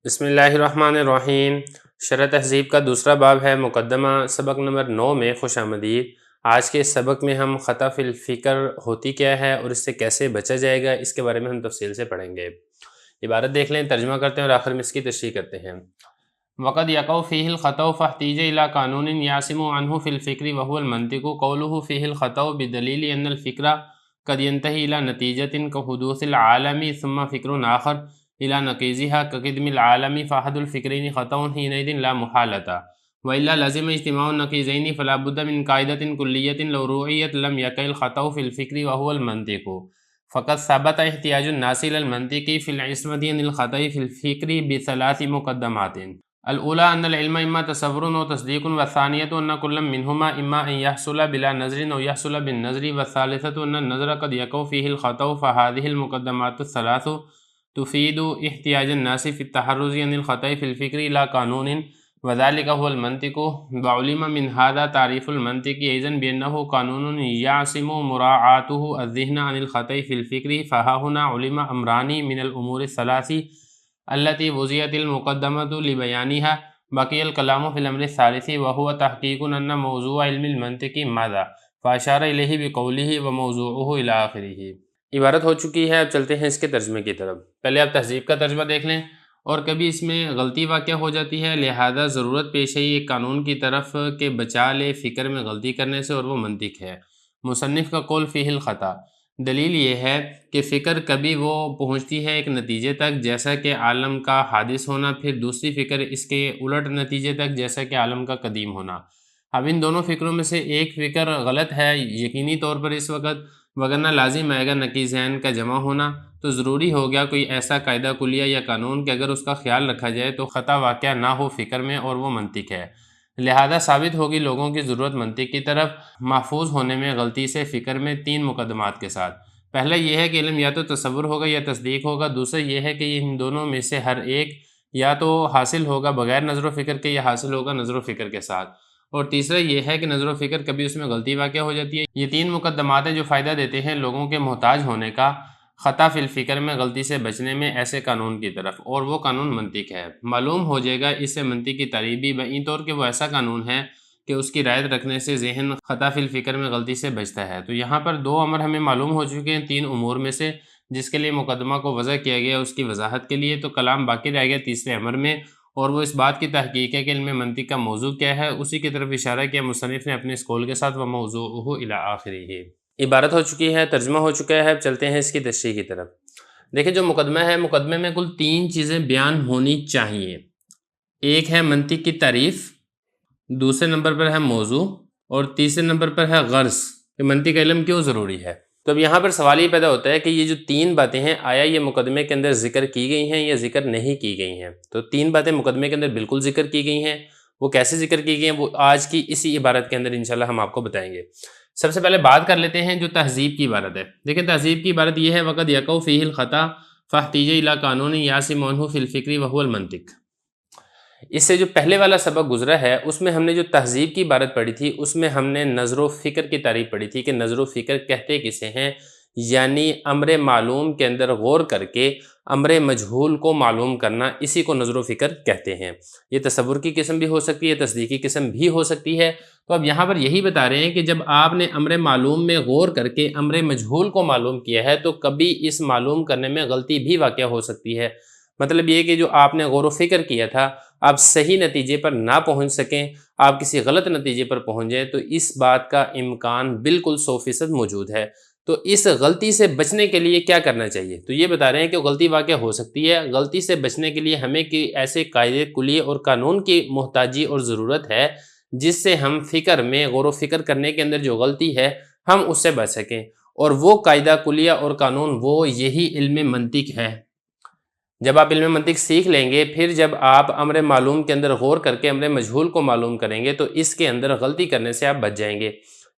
بسم اللہ الرحمن الرحیم۔ شرح تہذیب کا دوسرا باب ہے مقدمہ، سبق نمبر 9 میں خوش آمدید۔ آج کے اس سبق میں ہم خطا فی الفکر ہوتی کیا ہے اور اس سے کیسے بچا جائے گا، اس کے بارے میں ہم تفصیل سے پڑھیں گے۔ عبارت دیکھ لیں، ترجمہ کرتے ہیں اور آخر میں اس کی تشریح کرتے ہیں۔ وقد یقع فیہ الخطأ فاحتیج الی قانون یعصم عنہ فی الفکر وهو المنطق قولہ فیہ الخطأ بدلیل ان الفکر قد ينتهي الی نتیجۃ کحدوث العالم ثم فکر آخر الى نقیضها كقدم العالم فاحد الفکرین خطأ حینئذ لا محالۃ والا لزم اجتماع النقیضین فلا بد من قاعدۃ کلیۃ لو روعیت لم یقع الخطأ فی الفکر وهو المنطق فقد ثبت احتیاج الناس الى المنطق فی العصمۃ عن الخطأ فی الفکر بثلاث مقدمات۔ الاولى ان العلم اما تصور و تصدیق والثانیة ان كل منهما اما ان يحصل بلا نظر او يحصل بالنظر والثالثة ان النظر قد يقع فيه الخطأ فهذه المقدمات الثلاث تفید احتیاج الناس فی التحرز عن الخطأ فی الفکر الى قانون وذلك هو المنطق وعلم من هذا تعریف المنطق اذن بانه قانون یعصم مراعاته الذهن عن الخطأ فی الفکر فها هنا علم امران من الامور الثلاث التي وضعت المقدمة لبيانها بقي الكلام في الامر الثالث وهو تحقيق ان موضوع علم المنطق ماذا فاشار الیہ بقوله وموضوعه الى آخره۔ عبارت ہو چکی ہے، اب چلتے ہیں اس کے ترجمے کی طرف۔ پہلے آپ تہذیب کا ترجمہ دیکھ لیں، اور کبھی اس میں غلطی واقع ہو جاتی ہے، لہذا ضرورت پیش ہے ایک قانون کی طرف کہ بچا لے فکر میں غلطی کرنے سے، اور وہ منطق ہے۔ مصنف کا قول فیہ الخطا، دلیل یہ ہے کہ فکر کبھی وہ پہنچتی ہے ایک نتیجے تک جیسا کہ عالم کا حادث ہونا، پھر دوسری فکر اس کے الٹ نتیجے تک جیسا کہ عالم کا قدیم ہونا۔ اب ان دونوں فکروں میں سے ایک فکر غلط ہے یقینی طور پر اس وقت، وگرنہ لازم آئے گا نقیضین کا جمع ہونا، تو ضروری ہو گیا کوئی ایسا قاعدہ کلیہ یا قانون کہ اگر اس کا خیال رکھا جائے تو خطا واقع نہ ہو فکر میں، اور وہ منطق ہے۔ لہذا ثابت ہوگی لوگوں کی ضرورت منطق کی طرف محفوظ ہونے میں غلطی سے فکر میں تین مقدمات کے ساتھ۔ پہلا یہ ہے کہ علم یا تو تصور ہوگا یا تصدیق ہوگا، دوسرا یہ ہے کہ ان دونوں میں سے ہر ایک یا تو حاصل ہوگا بغیر نظر و فکر کے یا حاصل ہوگا نظر و فکر کے ساتھ، اور تیسرا یہ ہے کہ نظر و فکر کبھی اس میں غلطی واقع ہو جاتی ہے۔ یہ تین مقدمات ہیں جو فائدہ دیتے ہیں لوگوں کے محتاج ہونے کا خطا فی الفکر میں غلطی سے بچنے میں ایسے قانون کی طرف، اور وہ قانون منطق ہے۔ معلوم ہو جائے گا اس سے منطق کی تعریف بھی بئیں طور کہ وہ ایسا قانون ہے کہ اس کی رعایت رکھنے سے ذہن خطا فی الفکر میں غلطی سے بچتا ہے۔ تو یہاں پر دو امر ہمیں معلوم ہو چکے ہیں تین امور میں سے، جس کے لیے مقدمہ کو وضع کیا گیا اس کی وضاحت کے لیے، تو کلام باقی رہ گیا تیسرے امر میں، اور وہ اس بات کی تحقیق ہے کہ علم منطق کا موضوع کیا ہے۔ اسی کی طرف اشارہ کیا مصنف نے اپنے اس قول کے ساتھ، وموضوعہ الی آخرہ۔ عبارت ہو چکی ہے، ترجمہ ہو چکا ہے، اب چلتے ہیں اس کی تشریح کی طرف۔ دیکھیں جو مقدمہ ہے، مقدمے میں کل تین چیزیں بیان ہونی چاہیے۔ ایک ہے منطق کی تعریف، دوسرے نمبر پر ہے موضوع، اور تیسرے نمبر پر ہے غرض کہ منطق کا علم کیوں ضروری ہے۔ تو اب یہاں پر سوال یہ پیدا ہوتا ہے کہ یہ جو تین باتیں ہیں، آیا یہ مقدمے کے اندر ذکر کی گئی ہیں یا ذکر نہیں کی گئی ہیں؟ تو تین باتیں مقدمے کے اندر بالکل ذکر کی گئی ہیں۔ وہ کیسے ذکر کی گئی ہیں وہ آج کی اسی عبارت کے اندر انشاءاللہ ہم آپ کو بتائیں گے۔ سب سے پہلے بات کر لیتے ہیں جو تہذیب کی عبارت ہے۔ دیکھیں تہذیب کی عبارت یہ ہے، وقد یقع فیہ الخطا فاحتیج الی قانون یعصم عنہ فی الفکر وهو المنطق۔ اس سے جو پہلے والا سبق گزرا ہے اس میں ہم نے جو تہذیب کی عبارت پڑھی تھی، اس میں ہم نے نظر و فکر کی تعریف پڑھی تھی کہ نظر و فکر کہتے کسے ہیں، یعنی امر معلوم کے اندر غور کر کے امر مجہول کو معلوم کرنا، اسی کو نظر و فکر کہتے ہیں۔ یہ تصور کی قسم بھی ہو سکتی ہے، تصدیقی قسم بھی ہو سکتی ہے۔ تو اب یہاں پر یہی بتا رہے ہیں کہ جب آپ نے امر معلوم میں غور کر کے امر مجہول کو معلوم کیا ہے تو کبھی اس معلوم کرنے میں غلطی بھی واقع ہو سکتی ہے۔ مطلب یہ کہ جو آپ نے غور و فکر کیا تھا، آپ صحیح نتیجے پر نہ پہنچ سکیں، آپ کسی غلط نتیجے پر پہنچ جائیں، تو اس بات کا امکان بالکل 100% موجود ہے۔ تو اس غلطی سے بچنے کے لیے کیا کرنا چاہیے؟ تو یہ بتا رہے ہیں کہ غلطی واقع ہو سکتی ہے، غلطی سے بچنے کے لیے ہمیں کہ ایسے قاعدے کلیہ اور قانون کی محتاجی اور ضرورت ہے جس سے ہم فکر میں غور و فکر کرنے کے اندر جو غلطی ہے ہم اس سے بچ سکیں، اور وہ قاعدہ کلیہ اور قانون وہ یہی علم منطق ہے۔ جب آپ علم منطق سیکھ لیں گے، پھر جب آپ امر معلوم کے اندر غور کر کے امر مجہول کو معلوم کریں گے تو اس کے اندر غلطی کرنے سے آپ بچ جائیں گے۔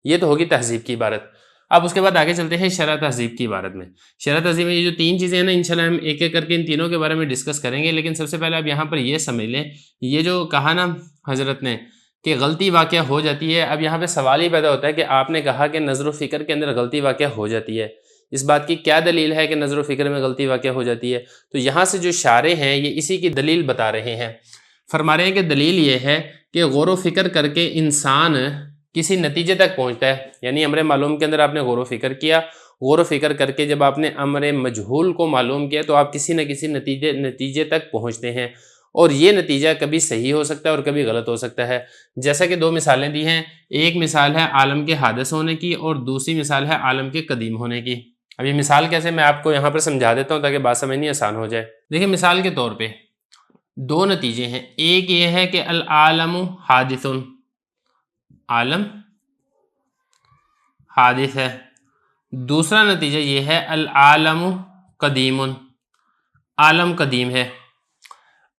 یہ تو ہوگی تہذیب کی عبارت۔ اب اس کے بعد آگے چلتے ہیں شرح تہذیب کی عبارت میں۔ شرح تہذیب میں یہ جو تین چیزیں ہیں نا، انشاءاللہ ہم ایک ایک کر کے ان تینوں کے بارے میں ڈسکس کریں گے، لیکن سب سے پہلے اب یہاں پر یہ سمجھ لیں، یہ جو کہا نا حضرت نے کہ غلطی واقع ہو جاتی ہے، اب یہاں پہ سوال ہی پیدا ہوتا ہے کہ آپ نے کہا کہ نظر و فکر کے اندر غلطی واقع ہو جاتی ہے، اس بات کی کیا دلیل ہے کہ نظر و فکر میں غلطی واقع ہو جاتی ہے؟ تو یہاں سے جو شارح ہیں یہ اسی کی دلیل بتا رہے ہیں، فرما رہے ہیں کہ دلیل یہ ہے کہ غور و فکر کر کے انسان کسی نتیجے تک پہنچتا ہے، یعنی امر معلوم کے اندر آپ نے غور و فکر کیا، غور و فکر کر کے جب آپ نے امر مجہول کو معلوم کیا تو آپ کسی نہ کسی نتیجے تک پہنچتے ہیں، اور یہ نتیجہ کبھی صحیح ہو سکتا ہے اور کبھی غلط ہو سکتا ہے۔ جیسا کہ دو مثالیں دی ہیں، ایک مثال ہے عالم کے حادث ہونے کی اور دوسری مثال ہے عالم کے قدیم ہونے کی۔ اب یہ مثال کیسے، میں آپ کو یہاں پر سمجھا دیتا ہوں تاکہ بات سمجھنی آسان ہو جائے۔ دیکھیں مثال کے طور پہ دو نتیجے ہیں، ایک یہ ہے کہ العالم حادث، عالم حادث ہے، دوسرا نتیجہ یہ ہے العالم قدیم، عالم قدیم ہے۔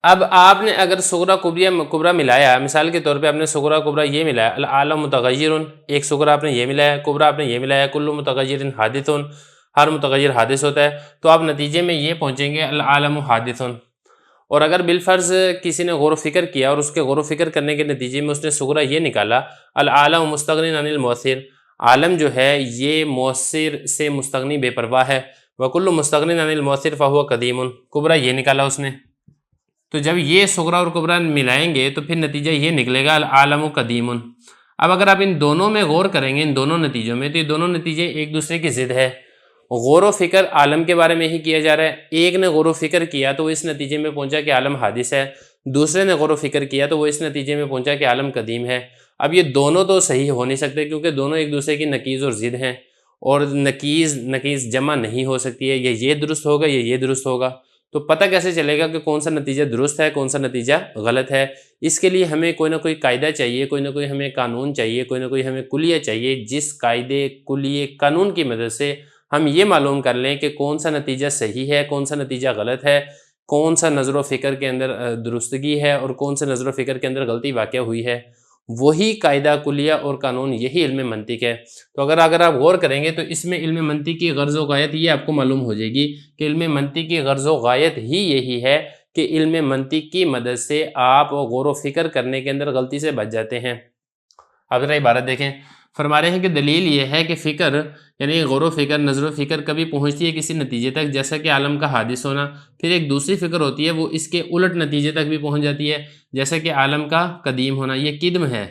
اب آپ نے اگر صغرا کبرا ملایا، مثال کے طور پہ آپ نے صغرا کبرا یہ ملایا، العالم متغیر، ایک صغرا آپ نے یہ ملایا، کبرا آپ نے یہ ملایا، کل متغیر حادث، ہر متغیر حادث ہوتا ہے، تو آپ نتیجے میں یہ پہنچیں گے العالم حادث۔ اور اگر بالفرض کسی نے غور و فکر کیا اور اس کے غور و فکر کرنے کے نتیجے میں اس نے صغرا یہ نکالا العالم مستغنی عن المؤثر، عالم جو ہے یہ مؤثر سے مستغنی بے پرواہ ہے، وکل مستغنی عن المؤثر فہو قدیم، کبرا یہ نکالا اس نے، تو جب یہ صغرا اور کبرا ملائیں گے تو پھر نتیجہ یہ نکلے گا العالم قدیم۔ اب اگر آپ ان دونوں میں غور کریں گے، ان دونوں نتیجوں میں، تو یہ دونوں نتیجے ایک دوسرے کی ضد ہے۔ غور و فکر عالم کے بارے میں ہی کیا جا رہا ہے، ایک نے غور و فکر کیا تو وہ اس نتیجے میں پہنچا کہ عالم حادث ہے، دوسرے نے غور و فکر کیا تو وہ اس نتیجے میں پہنچا کہ عالم قدیم ہے۔ اب یہ دونوں تو صحیح ہو نہیں سکتے کیونکہ دونوں ایک دوسرے کی نقیض اور ضد ہیں، اور نقیض جمع نہیں ہو سکتی ہے، یہ درست ہوگا یہ درست ہوگا، تو پتہ کیسے چلے گا کہ کون سا نتیجہ درست ہے کون سا نتیجہ غلط ہے؟ اس کے لیے ہمیں کوئی نہ کوئی قاعدہ چاہیے، کوئی نہ کوئی ہمیں قانون چاہیے، کوئی نہ کوئی ہمیں کلیہ چاہیے، جس قاعدے کلیہ قانون کی مدد سے ہم یہ معلوم کر لیں کہ کون سا نتیجہ صحیح ہے کون سا نتیجہ غلط ہے، کون سا نظر و فکر کے اندر درستگی ہے اور کون سے نظر و فکر کے اندر غلطی واقع ہوئی ہے۔ وہی قاعدہ کلیہ اور قانون، یہی علم منطق ہے۔ تو اگر آپ غور کریں گے تو اس میں علم منطق کی غرض و غایت یہ آپ کو معلوم ہو جائے گی کہ علم منطق کی غرض و غایت ہی یہی ہے کہ علم منطق کی مدد سے آپ غور و فکر کرنے کے اندر غلطی سے بچ جاتے ہیں۔ اب ذرا عبارت دیکھیں، فرما رہے ہیں کہ دلیل یہ ہے کہ فکر یعنی غور و فکر، نظر و فکر کبھی پہنچتی ہے کسی نتیجے تک، جیسا کہ عالم کا حادث ہونا، پھر ایک دوسری فکر ہوتی ہے وہ اس کے الٹ نتیجے تک بھی پہنچ جاتی ہے، جیسا کہ عالم کا قدیم ہونا، یہ قدم ہے۔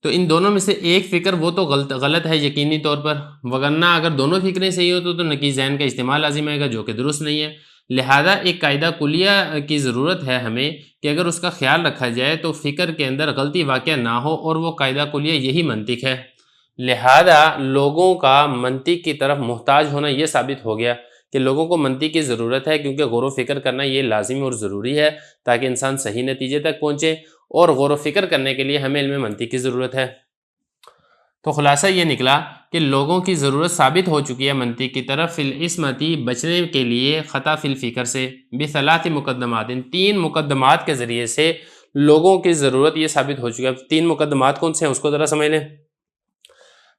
تو ان دونوں میں سے ایک فکر وہ تو غلط ہے یقینی طور پر، وگرنہ اگر دونوں فکریں صحیح ہو تو نقیضین کا استعمال لازم آئے گا جو کہ درست نہیں ہے۔ لہذا ایک قاعدہ کلیہ کی ضرورت ہے ہمیں کہ اگر اس کا خیال رکھا جائے تو فکر کے اندر غلطی واقع نہ ہو، اور وہ قاعدہ کلیہ یہی منطق ہے۔ لہذا لوگوں کا منطق کی طرف محتاج ہونا یہ ثابت ہو گیا کہ لوگوں کو منطق کی ضرورت ہے، کیونکہ غور و فکر کرنا یہ لازمی اور ضروری ہے تاکہ انسان صحیح نتیجے تک پہنچے، اور غور و فکر کرنے کے لیے ہمیں علم منطق کی ضرورت ہے۔ تو خلاصہ یہ نکلا کہ لوگوں کی ضرورت ثابت ہو چکی ہے منطق کی طرف فی العصمتی، بچنے کے لیے، خطا فی الفکر سے، بثلاث مقدمات، ان 3 مقدمات کے ذریعے سے لوگوں کی ضرورت یہ ثابت ہو چکی ہے۔ 3 مقدمات کون سے ہیں اس کو ذرا سمجھ لیں۔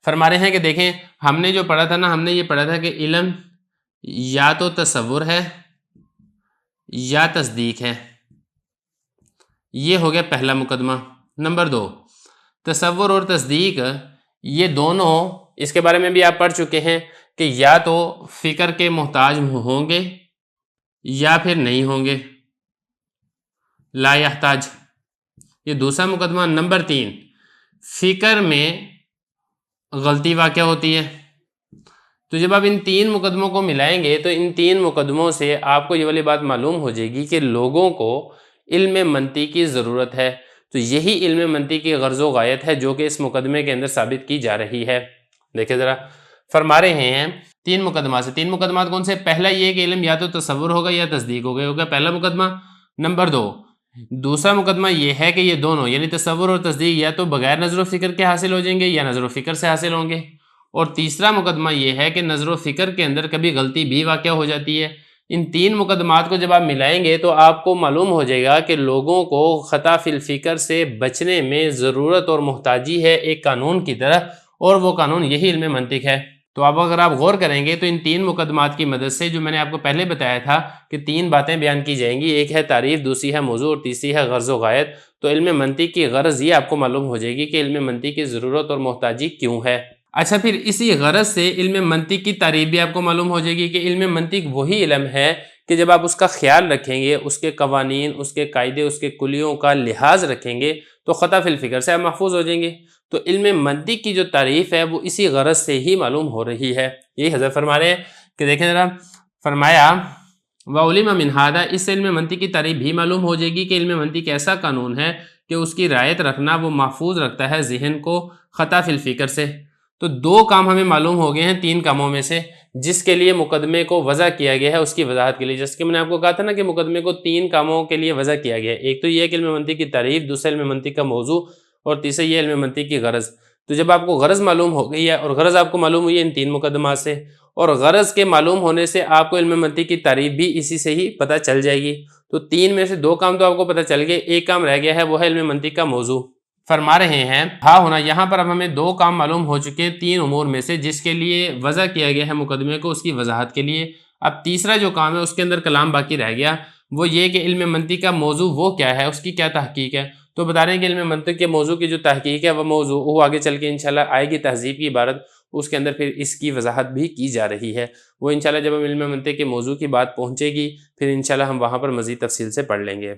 فرما رہے ہیں کہ دیکھیں ہم نے جو پڑھا تھا نا، ہم نے یہ پڑھا تھا کہ علم یا تو تصور ہے یا تصدیق ہے، یہ ہو گیا پہلا مقدمہ۔ نمبر 2، تصور اور تصدیق یہ دونوں، اس کے بارے میں بھی آپ پڑھ چکے ہیں کہ یا تو فکر کے محتاج ہوں گے یا پھر نہیں ہوں گے، لا یحتاج، یہ دوسرا مقدمہ۔ نمبر 3، فکر میں غلطی واقع ہوتی ہے۔ تو جب آپ ان 3 مقدموں کو ملائیں گے تو ان 3 مقدموں سے آپ کو یہ والی بات معلوم ہو جائے گی کہ لوگوں کو علم منطق کی ضرورت ہے۔ تو یہی علم منطق کی غرض و غایت ہے جو کہ اس مقدمے کے اندر ثابت کی جا رہی ہے۔ دیکھیں ذرا، فرما رہے ہیں 3 مقدمات سے، 3 مقدمات کون سے؟ پہلا یہ کہ علم یا تو تصور ہوگا یا تصدیق ہوگا پہلا مقدمہ۔ نمبر 2، دوسرا مقدمہ یہ ہے کہ یہ دونوں یعنی تصور اور تصدیق یا تو بغیر نظر و فکر کے حاصل ہو جائیں گے یا نظر و فکر سے حاصل ہوں گے۔ اور تیسرا مقدمہ یہ ہے کہ نظر و فکر کے اندر کبھی غلطی بھی واقع ہو جاتی ہے۔ ان 3 مقدمات کو جب آپ ملائیں گے تو آپ کو معلوم ہو جائے گا کہ لوگوں کو خطا فی الفکر سے بچنے میں ضرورت اور محتاجی ہے ایک قانون کی طرح، اور وہ قانون یہی علم منطق ہے۔ تو اب اگر آپ غور کریں گے تو ان 3 مقدمات کی مدد سے جو میں نے آپ کو پہلے بتایا تھا کہ 3 باتیں بیان کی جائیں گی، ایک ہے تعریف، دوسری ہے موضوع اور تیسری ہے غرض و غایت۔ تو علم منطق کی غرض یہ آپ کو معلوم ہو جائے گی کہ علم منطق کی ضرورت اور محتاجی کیوں ہے۔ اچھا، پھر اسی غرض سے علم منطق کی تعریف بھی آپ کو معلوم ہو جائے گی کہ علم منطق وہی علم ہے کہ جب آپ اس کا خیال رکھیں گے، اس کے قوانین، اس کے قاعدے، اس کے کلیوں کا لحاظ رکھیں گے تو خطا فی الفکر سے آپ محفوظ ہو جائیں گے۔ تو علم منطق کی جو تعریف ہے وہ اسی غرض سے ہی معلوم ہو رہی ہے۔ یہی حضرت فرما رہے ہیں کہ دیکھیں ذرا، فرمایا وَعُلِمَ مِنْ هَذَا، اس سے علم منطق کی تعریف بھی معلوم ہو جائے گی کہ علم منطق ایسا قانون ہے کہ اس کی رعایت رکھنا وہ محفوظ رکھتا ہے ذہن کو خطا فی الفکر سے۔ تو دو کام ہمیں معلوم ہو گئے ہیں تین کاموں میں سے جس کے لیے مقدمے کو وضع کیا گیا ہے، اس کی وضاحت کے لیے۔ جیسے کہ میں نے آپ کو کہا تھا نا کہ مقدمے کو تین کاموں کے لیے وضع کیا گیا ہے، ایک تو یہ ہے کہ علم منطق کی تعریف، دوسرا علم منطق کا موضوع، اور تیسرا یہ علم منطق کی غرض۔ تو جب آپ کو غرض معلوم ہو گئی ہے، اور غرض آپ کو معلوم ہوئی ہے ان تین مقدمات سے، اور غرض کے معلوم ہونے سے آپ کو علم منطق کی تعریف بھی اسی سے ہی پتہ چل جائے گی۔ تو تین میں سے دو کام تو آپ کو پتہ چل گئے، ایک کام رہ گیا ہے، وہ ہے علم منطق کا موضوع۔ فرما رہے ہیں ہاں ہونا، یہاں پر اب ہمیں دو کام معلوم ہو چکے تین امور میں سے جس کے لیے وضع کیا گیا ہے مقدمے کو، اس کی وضاحت کے لیے۔ اب تیسرا جو کام ہے اس کے اندر کلام باقی رہ گیا، وہ یہ کہ علم منطق کا موضوع وہ کیا ہے، اس کی کیا تحقیق ہے۔ تو بتا رہے ہیں کہ علم منطق کے موضوع کی جو تحقیق ہے وہ موضوع وہ آگے چل کے انشاءاللہ آئے گی تہذیب کی عبارت، اس کے اندر پھر اس کی وضاحت بھی کی جا رہی ہے۔ وہ انشاءاللہ جب ہم علم منطق کے موضوع کی بات پہنچے گی پھر انشاءاللہ ہم وہاں پر مزید تفصیل سے پڑھ لیں گے۔